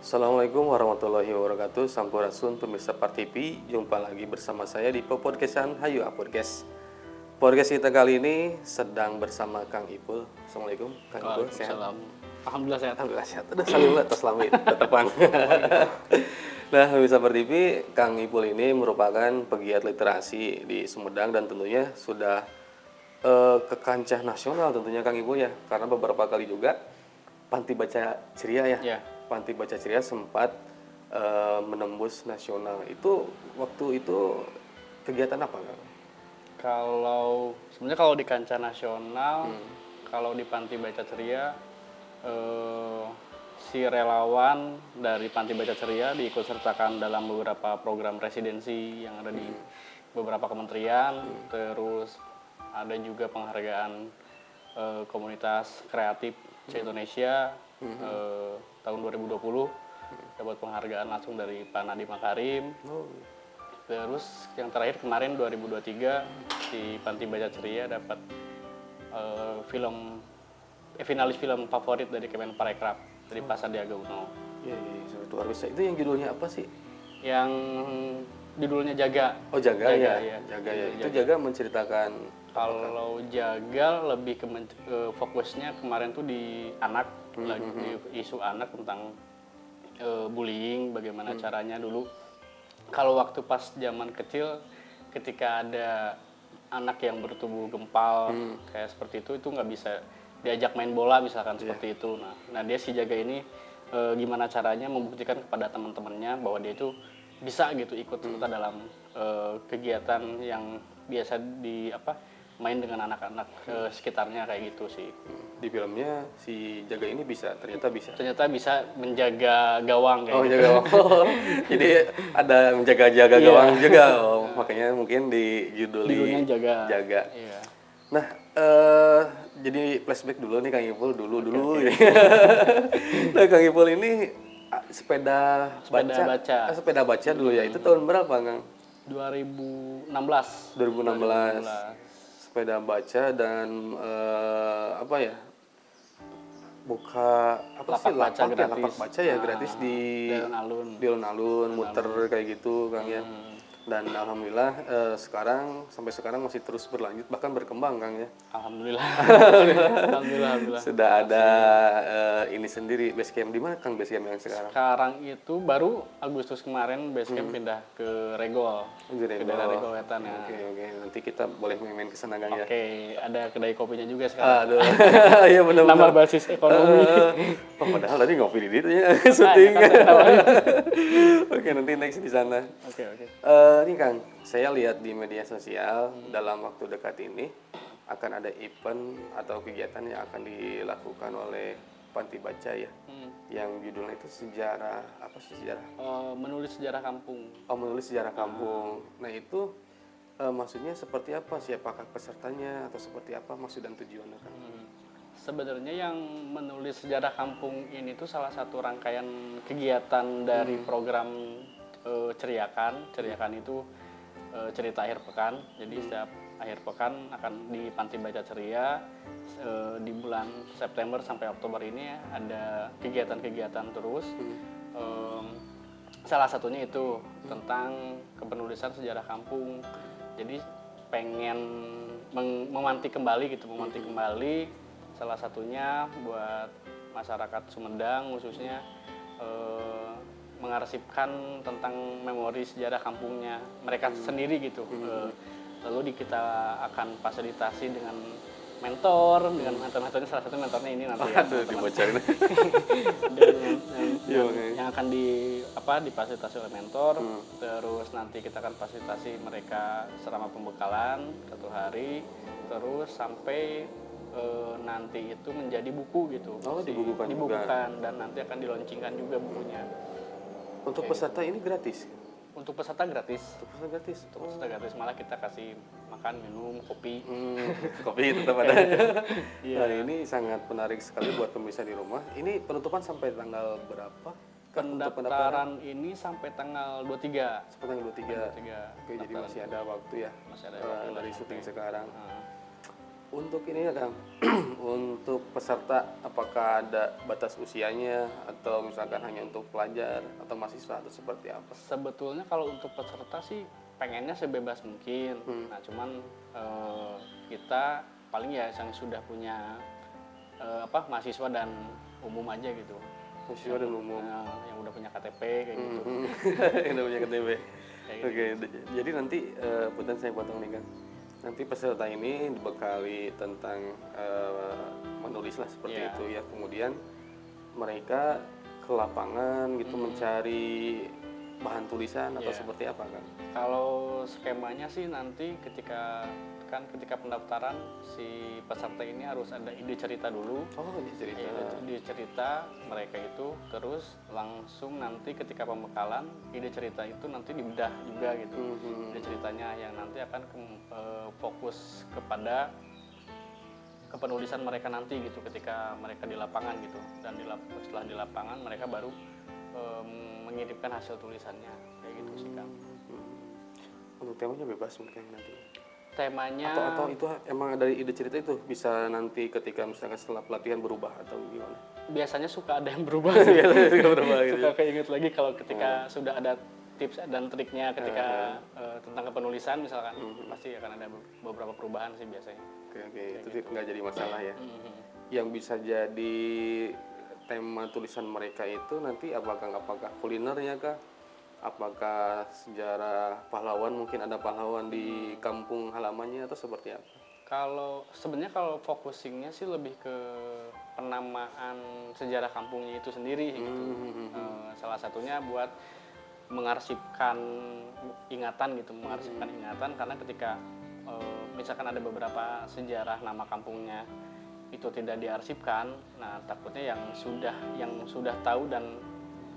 Assalamualaikum warahmatullahi wabarakatuh. Sampurasun pemirsa Partipi, jumpa lagi bersama saya di podcastan Hayu Podcast. Podcast kita kali ini sedang bersama Kang Ipul. Assalamualaikum Kang Ipul, sehat? Alhamdulillah sehat. Alhamdulillah sehat. Udah salim atas lamit, tetepan. Nah, pemirsa Partipi, Kang Ipul ini merupakan pegiat literasi di Sumedang dan tentunya sudah ke kancah nasional tentunya Kang Ipul ya, karena beberapa kali juga Panti Baca Ceria ya. Ya. Panti Baca Ceria sempat menembus nasional. Itu waktu itu kegiatan apa Kang? Sebenarnya kalau di kancah nasional, kalau di Panti Baca Ceria, si relawan dari Panti Baca Ceria diikut sertakan dalam beberapa program residensi yang ada di beberapa kementerian, terus ada juga penghargaan komunitas kreatif se-Indonesia tahun 2020 dapat penghargaan langsung dari Pak Nadiem Makarim. Terus yang terakhir kemarin 2023 di Panti Baca Ceria dapat finalis film favorit dari Kemenparekraf dari Pak Sandiaga Uno. Iya, sangat luar biasa. Itu yang judulnya apa sih? Yang judulnya Jaga. Oh, Jaga ya. Iya. Jaga ya. Itu Jaga menceritakan kalau Jaga lebih ke fokusnya kemarin tuh di anak, lagi di isu anak tentang bullying, bagaimana caranya dulu. Kalau waktu pas zaman kecil, ketika ada anak yang bertubuh gempal kayak seperti itu nggak bisa diajak main bola misalkan seperti itu. Nah dia si Jaga ini gimana caranya membuktikan kepada teman-temannya bahwa dia itu bisa gitu ikut serta dalam kegiatan yang biasa main dengan anak-anak sekitarnya kayak gitu sih. di filmnya si Jaga ini ternyata bisa menjaga gawang kayak gitu. Jaga gawang. Jadi ada menjaga gawang juga. Makanya mungkin judulnya Jaga. Iya. Nah, jadi flashback dulu nih Kang Ipul dulu. Okay. Nah, Kang Ipul ini sepeda baca dulu ya. Itu tahun berapa, Kang? 2016. Sepeda baca dan buka lapak baca ya gratis di alun-alun muter kayak gitu Kang ya. Dan alhamdulillah sampai sekarang masih terus berlanjut bahkan berkembang Kang ya. Alhamdulillah. Sudah ada ini sendiri base camp. Di mana Kang base camp yang sekarang? Sekarang itu baru Agustus kemarin base camp pindah ke Regol. Ke daerah Regol Wetan ya. Oke. Nanti kita boleh main ke sana Kang ya. Oke, ada kedai kopinya juga sekarang. Aduh. Iya benar. Nama basis ekonomi. Padahal tadi ngopi di situ ya syuting. Oke, nanti next di sana. Oke. Ini Kang, saya lihat di media sosial dalam waktu dekat ini akan ada event atau kegiatan yang akan dilakukan oleh Panti Baca ya. Yang judulnya itu sejarah menulis sejarah kampung. Menulis sejarah kampung. Nah, itu maksudnya seperti apa? Siapakah pesertanya atau seperti apa maksud dan tujuannya Kang? Sebenarnya yang menulis sejarah kampung ini tuh salah satu rangkaian kegiatan dari program Ceriakan itu cerita akhir pekan. Jadi setiap akhir pekan akan di Panti Baca Ceria di bulan September sampai Oktober ini ada kegiatan-kegiatan terus. Salah satunya itu tentang kepenulisan sejarah kampung. Jadi pengen memantik kembali salah satunya buat masyarakat Sumedang khususnya mengarsipkan tentang memori sejarah kampungnya mereka sendiri gitu. Lalu kita akan fasilitasi dengan mentornya, salah satu mentornya ini nanti ya. Aduh, dibocorin. yang akan difasilitasi oleh mentor. Terus nanti kita akan fasilitasi mereka selama pembekalan 1 hari, terus sampai nanti itu menjadi buku gitu. Dibukukan dan nanti akan dilaunchingkan juga bukunya. Untuk peserta ini gratis? Untuk peserta gratis. Malah kita kasih makan, minum, kopi. Kopi tetap ada. Nah, ini sangat menarik sekali buat pemirsa di rumah. Ini penutupan sampai tanggal berapa? Pendaftaran ini sampai tanggal 23. Sampai tanggal 23. Oke, jadi masih ada waktu ya. Masih ada waktu dari syuting sekarang. Untuk ini ya Kang, untuk peserta apakah ada batas usianya atau misalkan hanya untuk pelajar atau mahasiswa atau seperti apa? Sebetulnya kalau untuk peserta sih pengennya sebebas mungkin. Nah, cuman kita paling ya yang sudah punya mahasiswa dan umum aja gitu. Mahasiswa dan umum. Yang udah punya KTP kayak gitu. Yang udah punya KTP. Kayak Oke, jadi nanti punten saya potong nih Kang. Nanti peserta ini dibekali tentang menulis lah seperti Iya. itu ya. Kemudian mereka ke lapangan gitu mencari bahan tulisan atau Iya. seperti apa Kang? Kalau skemanya sih nanti ketika pendaftaran si peserta ini harus ada ide cerita dulu. Oh, ini cerita. Ide cerita mereka itu, terus langsung nanti ketika pembekalan ide cerita itu nanti dibedah juga gitu. Ide ceritanya yang nanti akan fokus kepada kepenulisan mereka nanti gitu ketika mereka di lapangan gitu, dan setelah di lapangan mereka baru mengirimkan hasil tulisannya kayak gitu sih Kang. Untuk temanya bebas mungkin nanti. Temanya Atau itu emang dari ide cerita itu bisa nanti ketika misalkan setelah pelatihan berubah atau gimana? biasanya suka ada yang berubah Biasanya suka berubah gitu. suka keinget lagi kalau ketika sudah ada tips dan triknya ketika tentang kepenulisan misalkan pasti akan ada beberapa perubahan sih biasanya. Oke, itu nggak jadi masalah ya. Yang bisa jadi tema tulisan mereka itu nanti apakah kulinernya kah? Apakah sejarah pahlawan, mungkin ada pahlawan di kampung halamannya atau seperti apa? Sebenarnya kalau focusingnya sih lebih ke penamaan sejarah kampungnya itu sendiri gitu. Salah satunya buat mengarsipkan ingatan gitu, mengarsipkan ingatan karena ketika misalkan ada beberapa sejarah nama kampungnya itu tidak diarsipkan, nah takutnya yang sudah tahu dan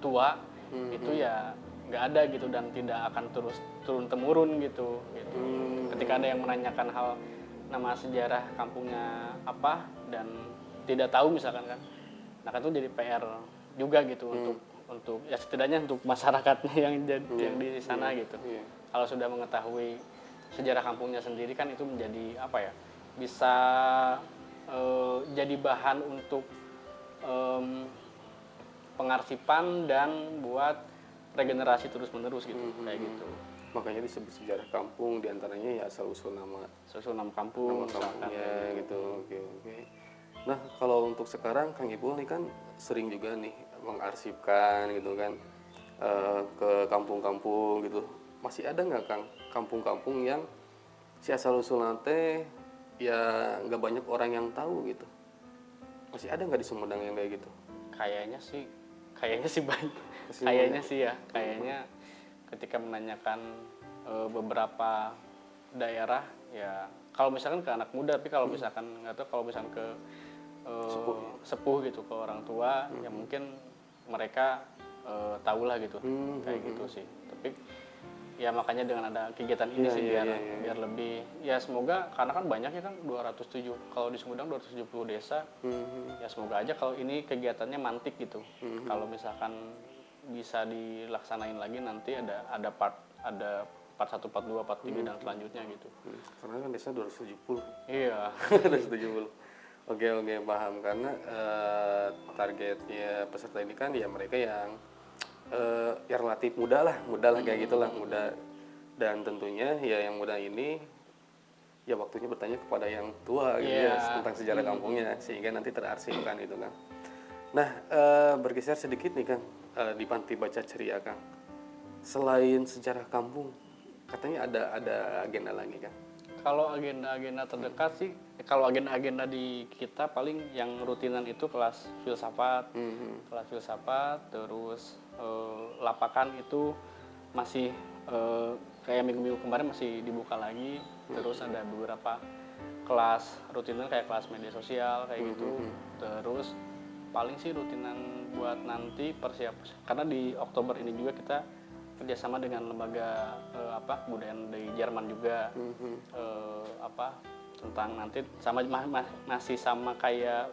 tua itu ya nggak ada gitu dan tidak akan terus turun temurun gitu. Ketika ada yang menanyakan hal nama sejarah kampungnya apa dan tidak tahu misalkan kan, nah kan itu jadi PR juga gitu untuk ya setidaknya untuk masyarakatnya yang di sana gitu. Kalau sudah mengetahui sejarah kampungnya sendiri kan itu menjadi apa ya, bisa jadi bahan untuk pengarsipan dan buat regenerasi terus-menerus gitu, kayak gitu. Makanya disebut sejarah kampung, diantaranya ya asal usul nama Nama kampung misalkan. kampungnya gitu. Oke. Nah, kalau untuk sekarang Kang Ipul nih kan sering juga nih mengarsipkan gitu kan ke kampung-kampung gitu. Masih ada nggak Kang kampung-kampung yang si asal usul nate ya nggak banyak orang yang tahu gitu? Masih ada nggak di Sumedang yang kayak gitu? Kayaknya sih banyak. Masih Kayaknya sih ya, kayaknya ketika menanyakan beberapa daerah ya kalau misalkan ke anak muda, tapi kalau misalkan nggak tahu kalau misalkan ke sepuh gitu, ke orang tua ya mungkin mereka tahu lah gitu, kayak gitu sih. Tapi ya makanya dengan ada kegiatan ini sih biar lebih ya semoga, karena kan banyak ya kan 207 kalau di Sumedang 270 desa. Ya semoga aja kalau ini kegiatannya mantik gitu. Kalau misalkan bisa dilaksanain lagi nanti ada part 1, part 2, part 3 dan selanjutnya gitu. Karena kan desa 270. Iya. 270. Oke, paham. Karena targetnya peserta ini kan ya mereka yang ya relatif muda lah kayak gitulah, muda. Dan tentunya ya yang muda ini ya waktunya bertanya kepada yang tua gitu ya tentang sejarah kampungnya sehingga nanti terarsipkan itu kan. Nah, bergeser sedikit nih Kang di Panti Baca Ceria Kang. Selain sejarah kampung, katanya ada agenda lagi Kang. Kalau agenda-agenda terdekat sih, kalau agenda-agenda di kita paling yang rutinan itu kelas filsafat, terus lapakan itu masih kayak minggu-minggu kemarin masih dibuka lagi, terus ada beberapa kelas rutinan kayak kelas media sosial kayak gitu, terus paling sih rutinan buat nanti karena di Oktober ini juga kita kerjasama dengan lembaga kebudayaan dari Jerman juga, tentang nanti masih sama kayak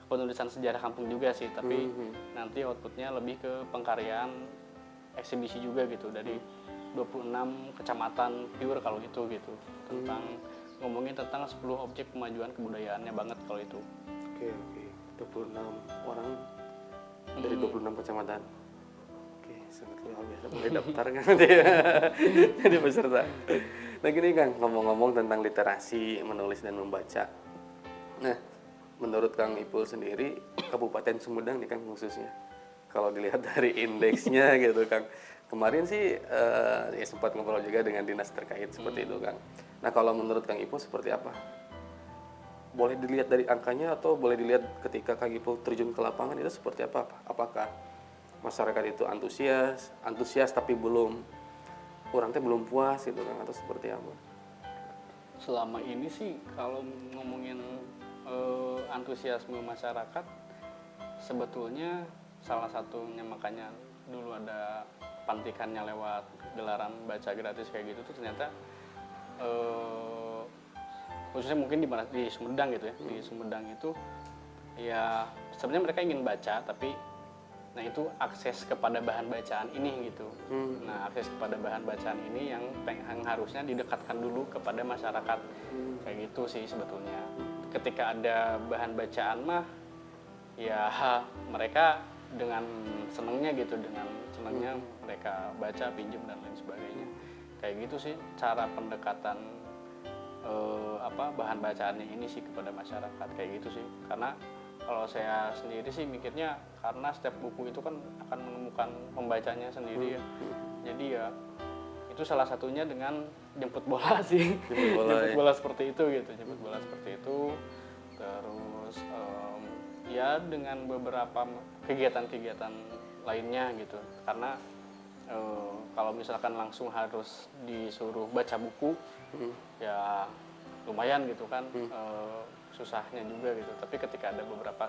penulisan sejarah kampung juga sih, tapi nanti outputnya lebih ke pengkaryaan eksibisi juga gitu dari 26 kecamatan pure kalau itu gitu, tentang ngomongin tentang 10 objek pemajuan kebudayaannya banget kalau itu. Oke, 26 orang dari 26 kecamatan. Oke, sangat luar biasa. Boleh daftar kan nanti ya. Jadi peserta. Nah gini Kang, ngomong-ngomong tentang literasi, menulis dan membaca. Nah, menurut Kang Ipul sendiri, Kabupaten Sumedang nih Kang khususnya, kalau dilihat dari indeksnya gitu Kang, kemarin sih ya sempat ngobrol juga dengan dinas terkait seperti itu Kang. Nah kalau menurut Kang Ipul seperti apa? Boleh dilihat dari angkanya atau boleh dilihat ketika Kang Ipul terjun ke lapangan itu seperti apa? Apakah masyarakat itu antusias tapi orang teh belum puas gitu Kang atau seperti apa? Selama ini sih kalau ngomongin antusiasme masyarakat, sebetulnya salah satunya makanya dulu ada pantikannya lewat gelaran baca gratis kayak gitu tuh ternyata khususnya mungkin di Sumedang gitu ya. Di Sumedang itu ya sebenarnya mereka ingin baca tapi nah itu akses kepada bahan bacaan ini gitu. Nah akses kepada bahan bacaan ini yang harusnya didekatkan dulu kepada masyarakat kayak gitu sih sebetulnya. Ketika ada bahan bacaan mah ya mereka dengan senangnya gitu, dengan senangnya mereka baca, pinjam dan lain sebagainya. Kayak gitu sih cara pendekatan bahan bacaannya ini sih kepada masyarakat kayak gitu sih. Karena kalau saya sendiri sih mikirnya karena setiap buku itu kan akan menemukan pembacanya sendiri ya. Jadi ya itu salah satunya dengan jemput bola sih. Jemput bola seperti itu gitu, jemput bola seperti itu. Terus ya dengan beberapa kegiatan-kegiatan lainnya gitu. Karena kalau misalkan langsung harus disuruh baca buku ya lumayan gitu kan. Susahnya juga gitu, tapi ketika ada beberapa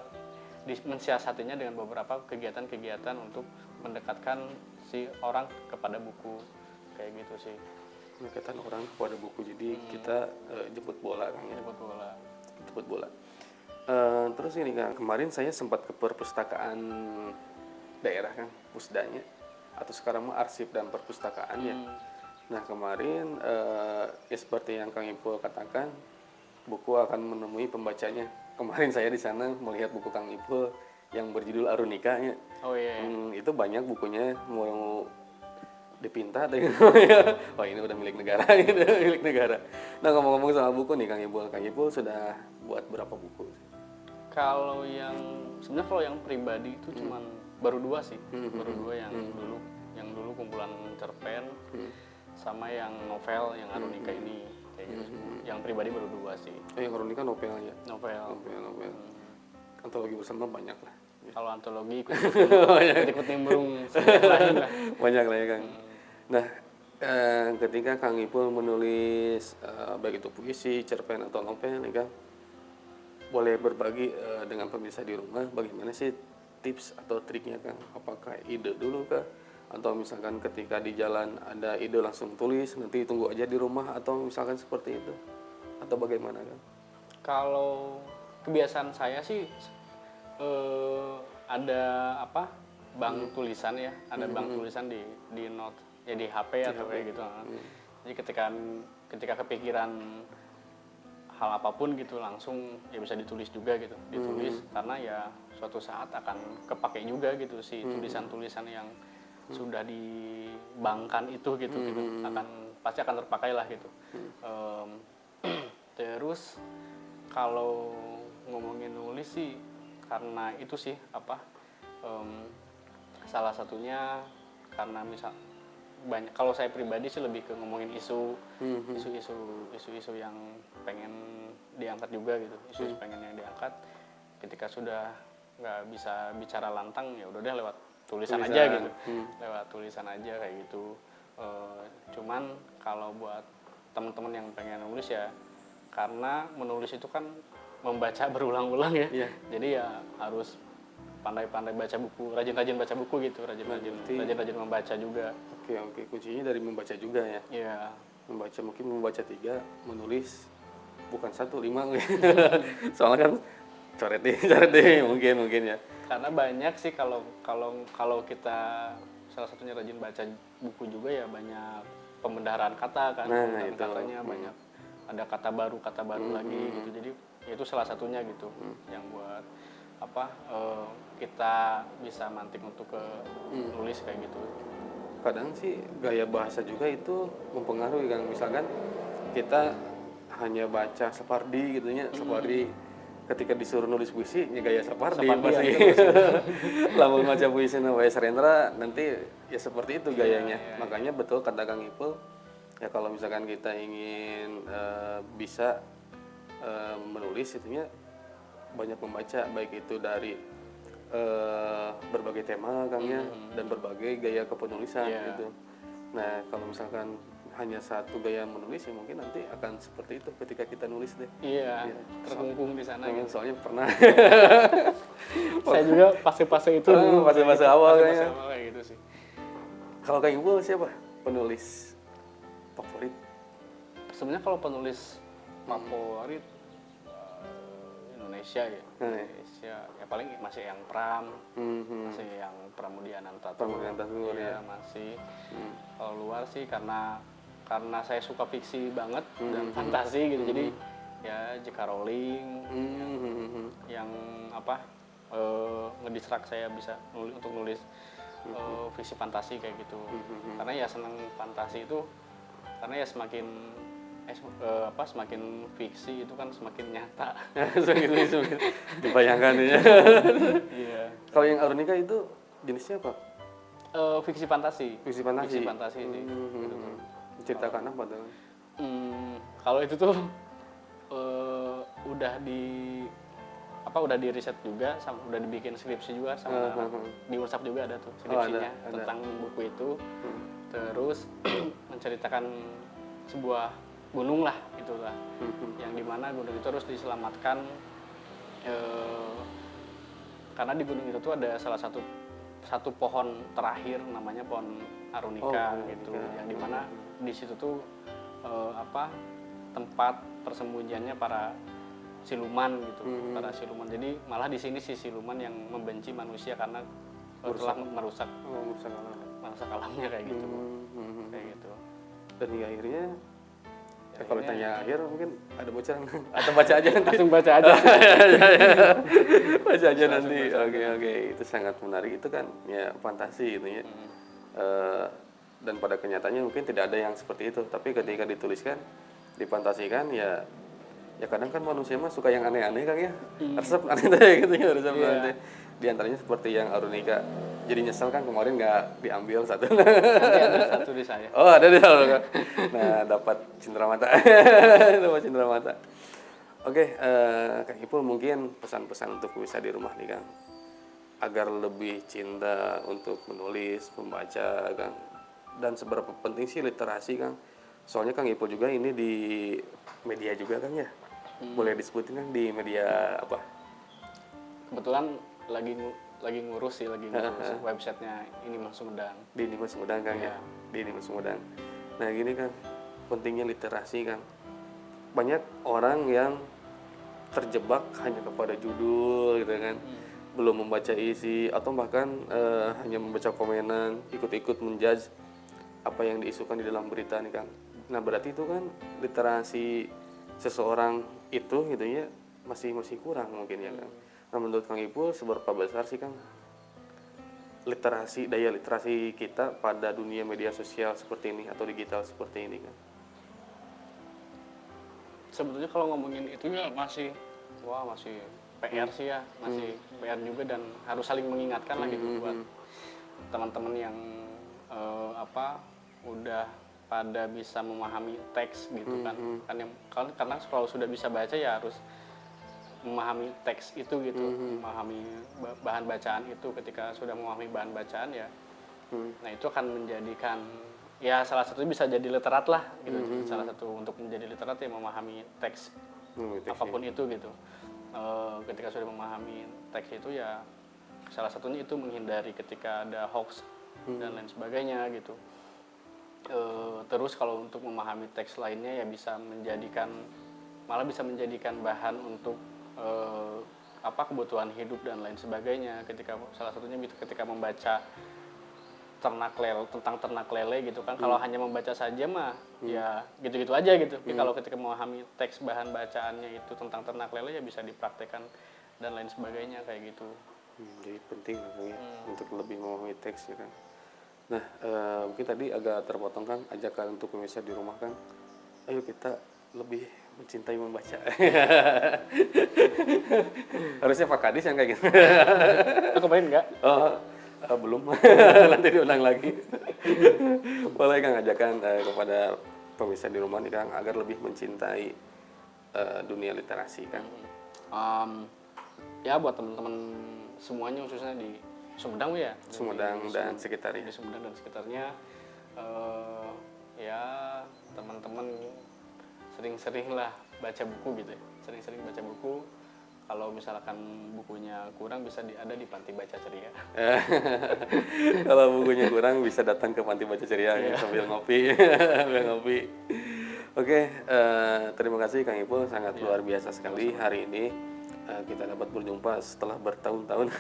mensiasatinya dengan beberapa kegiatan-kegiatan untuk mendekatkan si orang kepada buku kayak gitu sih. Mendekatkan orang kepada buku, jadi kita jemput bola Kang ya. Jemput bola. Terus ini Kang, kemarin saya sempat ke perpustakaan daerah Kang, Pusdanya atau sekarang mah arsip dan perpustakaan ya. Nah kemarin ya seperti yang Kang Ipul katakan, buku akan menemui pembacanya. Kemarin saya di sana melihat buku Kang Ipul yang berjudul Arunika ya. Oh iya. Itu banyak bukunya mau dipinta tapi oh ini udah milik negara gitu, milik negara. Nah ngomong-ngomong soal buku nih Kang Ipul sudah buat berapa buku? Kalau yang pribadi itu cuman baru 2 sih. Baru 2 yang dulu kumpulan cerpen sama yang novel yang Arunika ini. Gitu. Yang pribadi baru 2 sih. Yang Arunika novelnya. Novel. Antologi bersama banyak lah. Kalau antologi ikut nimbrung yang lain lah. Banyak lah ya Kang. Nah, ketika Kang Ipul menulis baik itu puisi, cerpen atau novel nih Kang, boleh berbagi dengan pemirsa di rumah bagaimana sih tips atau triknya Kang? Apakah ide dulu kah? Atau misalkan ketika di jalan ada ide langsung tulis, nanti tunggu aja di rumah atau misalkan seperti itu? Atau bagaimana Kang? Kalau kebiasaan saya sih ada bank tulisan ya, ada bank tulisan di note ya di HP atau kayak gitu. Jadi ketika kepikiran hal apapun gitu langsung ya bisa ditulis juga gitu, ditulis karena ya suatu saat akan kepake juga gitu si tulisan-tulisan yang sudah dibangkan itu gitu pasti akan terpakai lah gitu. Terus kalau ngomongin nulis sih karena itu sih salah satunya karena misal banyak, kalau saya pribadi sih lebih ke ngomongin isu yang pengen diangkat juga gitu, isu pengen yang diangkat. Ketika sudah nggak bisa bicara lantang ya udah deh lewat tulisan aja gitu, lewat tulisan aja kayak gitu. Cuman kalau buat teman-teman yang pengen nulis ya karena menulis itu kan membaca berulang-ulang ya. Jadi ya harus pandai-pandai baca buku, rajin-rajin baca buku gitu, rajin-rajin membaca juga. Oke, kuncinya dari membaca juga ya. Iya. Mungkin membaca 3, menulis bukan 1, 5 soalnya kan coret deh mungkin ya. Karena banyak sih kalau kita salah satunya rajin baca buku juga ya banyak pembendaharaan kata kan, katanya banyak ada kata baru lagi gitu. Jadi itu salah satunya gitu yang buat kita bisa mantik untuk ke nulis kayak gitu. Kadang sih gaya bahasa juga itu mempengaruhi kan, misalkan kita hanya baca Sapardi gitunya, Sapardi ketika disuruh nulis puisi ya gaya Sapardi pasti. Lamun baca puisi Wae Sarendra nanti ya seperti itu gayanya. Makanya betul kata Kang Ipul, ya kalau misalkan kita ingin bisa menulis itunya banyak membaca, baik itu dari berbagai tema Kangnya dan berbagai gaya kepenulisan gitu. Nah kalau misalkan hanya satu gaya menulis ya mungkin nanti akan seperti itu ketika kita nulis deh. Iya, terkungkung di sana gitu. Soalnya pernah Saya juga fase-fase itu dulu. fase-fase awal kayaknya. Kayak gitu sih. Kalau Kang Ibu siapa penulis favorit? Sebenarnya kalau penulis favorit Indonesia ya. Indonesia ya paling masih yang Pram, masih yang Pramudia Anantatur ya, masih. Kalau luar sih karena saya suka fiksi banget dan fantasi gitu, jadi ya J.K. Rowling yang ngedistract saya bisa untuk nulis fiksi fantasi kayak gitu. Karena ya senang fantasi itu karena ya semakin fiksi itu kan semakin nyata. Semakin dibayangkan ya. Iya. Kalau yang Arunika itu jenisnya apa? Fiksi fantasi. Fiksi fantasi. Fiksi fantasi sih. Gitu. Ceritakan apa tuh? Kalau itu tuh udah di riset juga, udah dibikin skripsi juga sama di WhatsApp juga ada tuh skripsinya tentang buku itu. Terus menceritakan sebuah gunung lah itulah, yang dimana gunung itu harus diselamatkan karena di gunung itu tuh ada salah satu pohon terakhir namanya pohon Arunika gitu, yang dimana di situ tuh tempat persembunyiannya para siluman gitu, para siluman. Jadi malah di sini si siluman yang membenci manusia karena telah merusak alamnya kayak gitu. Kayak gitu. Dan hingga akhirnya kalau tanya akhir mungkin ada bocoran atau baca aja nanti. Langsung baca aja. Baca aja nanti. Oke, itu sangat menarik, itu kan ya fantasi gitu ya. Dan pada kenyataannya mungkin tidak ada yang seperti itu, tapi ketika dituliskan, difantasikan ya kadang kan manusia mah suka yang aneh-aneh Kang ya. Resep aneh gitu ya, resep aneh. Di antaranya seperti yang Arunika. Jadi nyesel kan kemarin nggak diambil satu. Nanti ada satu di saya. Oh ada di sana. Nah dapat cendramata. Dapat cendramata. Oke, Kang Ipul mungkin pesan-pesan untuk bisa di rumah nih Kang, agar lebih cinta untuk menulis, membaca Kang, dan seberapa penting sih literasi Kang? Soalnya Kang Ipul juga ini di media juga Kang ya. Boleh disebutin Kang di media apa? Kebetulan lagi ngurus websitenya Ini Mas Sumedang. Di Ini Mas Sumedang Kang ya. Di Ini Mas Sumedang. Nah gini Kang, pentingnya literasi Kang. Banyak orang yang terjebak hanya kepada judul gitu kan, belum membaca isi atau bahkan hanya membaca komenan, ikut-ikut menjudge apa yang diisukan di dalam berita nih Kang. Nah berarti itu kan literasi seseorang itu gitu ya masih kurang mungkin ya Kang. Nah menurut Kang Ipul seberapa besar sih Kang daya literasi kita pada dunia media sosial seperti ini atau digital seperti ini Kang? Sebetulnya kalau ngomongin itu ya masih PR sih ya, masih PR juga, dan harus saling mengingatkan lah gitu buat teman-teman yang udah pada bisa memahami teks gitu kan. Karena kalau sudah bisa baca ya harus memahami teks itu gitu, memahami bahan bacaan itu. Ketika sudah memahami bahan bacaan ya, nah itu akan menjadikan ya salah satu bisa jadi literat lah gitu. Salah satu untuk menjadi literat ya memahami teks apapun itu gitu. Ketika sudah memahami teks itu ya salah satunya itu menghindari ketika ada hoax dan lain sebagainya gitu. Terus kalau untuk memahami teks lainnya ya malah bisa menjadikan bahan untuk kebutuhan hidup dan lain sebagainya. Salah satunya ketika membaca tentang ternak lele gitu kan. Kalau hanya membaca saja mah ya gitu-gitu aja gitu. Tapi kalau ketika memahami teks bahan bacaannya itu tentang ternak lele ya bisa dipraktekkan dan lain sebagainya kayak gitu. Jadi penting lah Kang ya, untuk lebih memahami teks ya kan. Nah, mungkin tadi agak terpotong kan ajakan untuk pemirsa di rumah kan, ayo kita lebih mencintai membaca. Harusnya Pak Kadis yang kayak gitu. Lo kebayang nggak? Oh, belum. Nanti diulang lagi. Boleh Kang ajakan kepada pemirsa di rumah nih Kang agar lebih mencintai dunia literasi Kang. Ya buat teman-teman semuanya khususnya di Sumedang ya. Sumedang dan sekitarnya. Di Sumedang dan sekitarnya ya teman-teman sering-sering lah baca buku gitu ya. Sering-sering baca buku. Kalau misalkan bukunya kurang bisa ada di Panti Baca Ceria. Kalau bukunya kurang bisa datang ke Panti Baca Ceria ya, sambil ngopi. Sambil ngopi. Oke, terima kasih Kang Ipul, sangat luar biasa sekali hari ini. Kita dapat berjumpa setelah bertahun-tahun.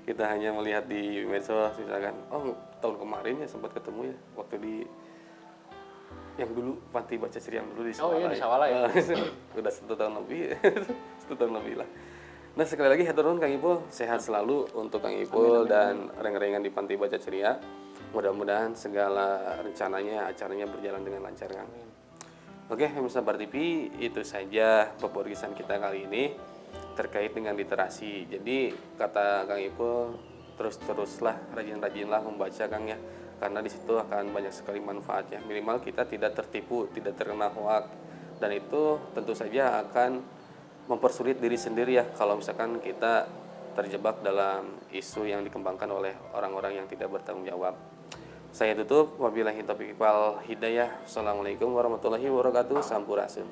Kita hanya melihat di medsos misalkan, oh tahun kemarin ya sempat ketemu ya waktu di yang dulu Panti Baca Ceria yang dulu di Sawalai. Oh iya di Sawalai ya. Udah 1 tahun lebih. 1 tahun lebih lah. Nah sekali lagi hatur nuhun Kang Ipul, sehat selalu untuk Kang Ipul dan reng-rengan di Panti Baca Ceria. Mudah-mudahan segala rencananya, acaranya berjalan dengan lancar Kang. Oke, pemirsa Bar TV, itu saja pembahasan kita kali ini terkait dengan literasi. Jadi kata Kang Ipul, terus-teruslah rajin-rajinlah membaca Kang ya, karena di situ akan banyak sekali manfaatnya. Minimal kita tidak tertipu, tidak terkena hoak, dan itu tentu saja akan mempersulit diri sendiri ya kalau misalkan kita terjebak dalam isu yang dikembangkan oleh orang-orang yang tidak bertanggung jawab. Saya tutup, wabillahi taufiq wal hidayah. Assalamualaikum warahmatullahi wabarakatuh. Sampurasun.